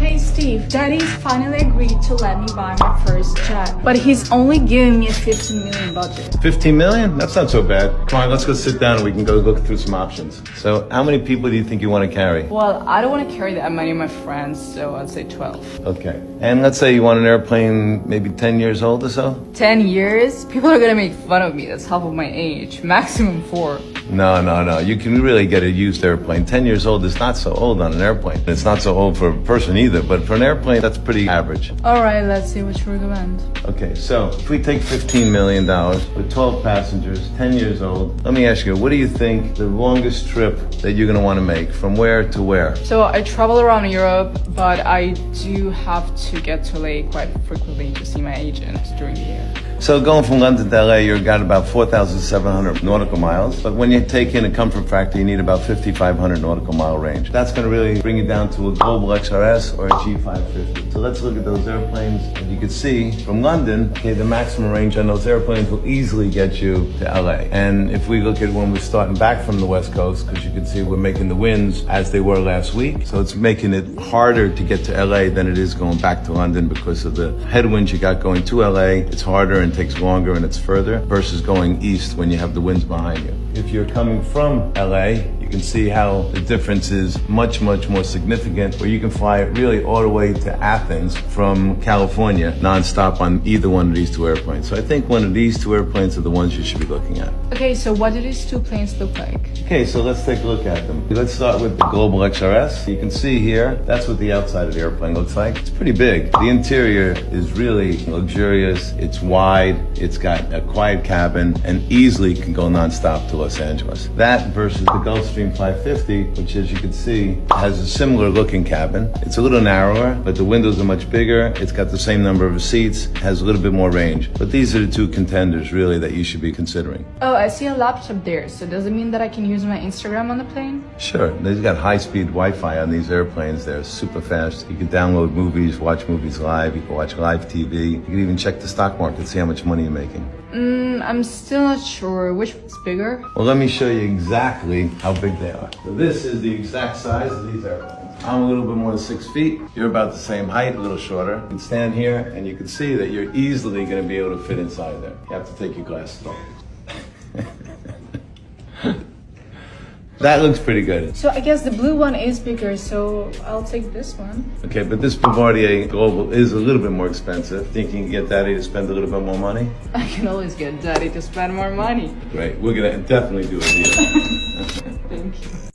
Hey Steve, Daddy's finally agreed to let me buy my first jet, but he's only giving me a 15 million budget. 15 million? That's not so bad. Come on, let's go sit down and we can go look through some options. So how many people do you think you want to carry? Well, I don't want to carry that many of my friends, so I'd say 12. Okay. And let's say you want an airplane maybe 10 years old or so? 10 years? People are gonna make fun of me. That's half of my age. Maximum 4. No. You can really get a used airplane. 10 years old is not so old on an airplane. It's not so old for a person either, but for an airplane, that's pretty average. Alright, let's see what you recommend. Okay, so if we take $15 million with 12 passengers, 10 years old, let me ask you, what do you think the longest trip that you're going to want to make? From where to where? So I travel around Europe, but I do have to get to LA quite frequently to see my agent during the year. So going from London to LA, you've got about 4,700 nautical miles. But when you take in a comfort factor, you need about 5,500 nautical mile range. That's going to really bring you down to a Global XRS or a G550. So let's look at those airplanes. And you can see from London, okay, the maximum range on those airplanes will easily get you to LA. And if we look at when we're starting back from the West Coast, because you can see we're making the winds as they were last week. So it's making it harder to get to LA than it is going back to London because of the headwinds you got going to LA. It's harder and takes longer and it's further versus going east when you have the winds behind you. If you're coming from LA, you can see how the difference is much more significant, where you can fly it really all the way to Athens from California non-stop on either one of these two airplanes. So I think one of these two airplanes are the ones you should be looking at. Okay, so what do these two planes look like? Okay, so let's take a look at them. Let's start with the Global XRS. You can see here, that's what the outside of the airplane looks like. It's pretty big. The interior is really luxurious. It's wide. It's got a quiet cabin and easily can go non-stop to Los Angeles. That versus the Gulfstream 550, which as you can see, has a similar looking cabin. It's a little narrower, but the windows are much bigger. It's got the same number of seats, has a little bit more range. But these are the two contenders really that you should be considering. Oh, I see a laptop there. So does it mean that I can use my Instagram on the plane? Sure. They've got high-speed Wi-Fi on these airplanes. They're super fast. You can download movies, watch movies live. You can watch live TV. You can even check the stock market, see how much money you're making. I'm still not sure. Which one's bigger? Well, let me show you exactly how big they are. So this is the exact size of these airplanes. I'm a little bit more than 6 feet. You're about the same height, a little shorter. You can stand here and you can see that you're easily going to be able to fit inside there. You have to take your glasses off. That looks pretty good. So I guess the blue one is bigger, so I'll take this one. Okay, but this Bombardier Global is a little bit more expensive. Think you can get Daddy to spend a little bit more money? I can always get Daddy to spend more money. Great, we're gonna definitely do a deal. Thank you.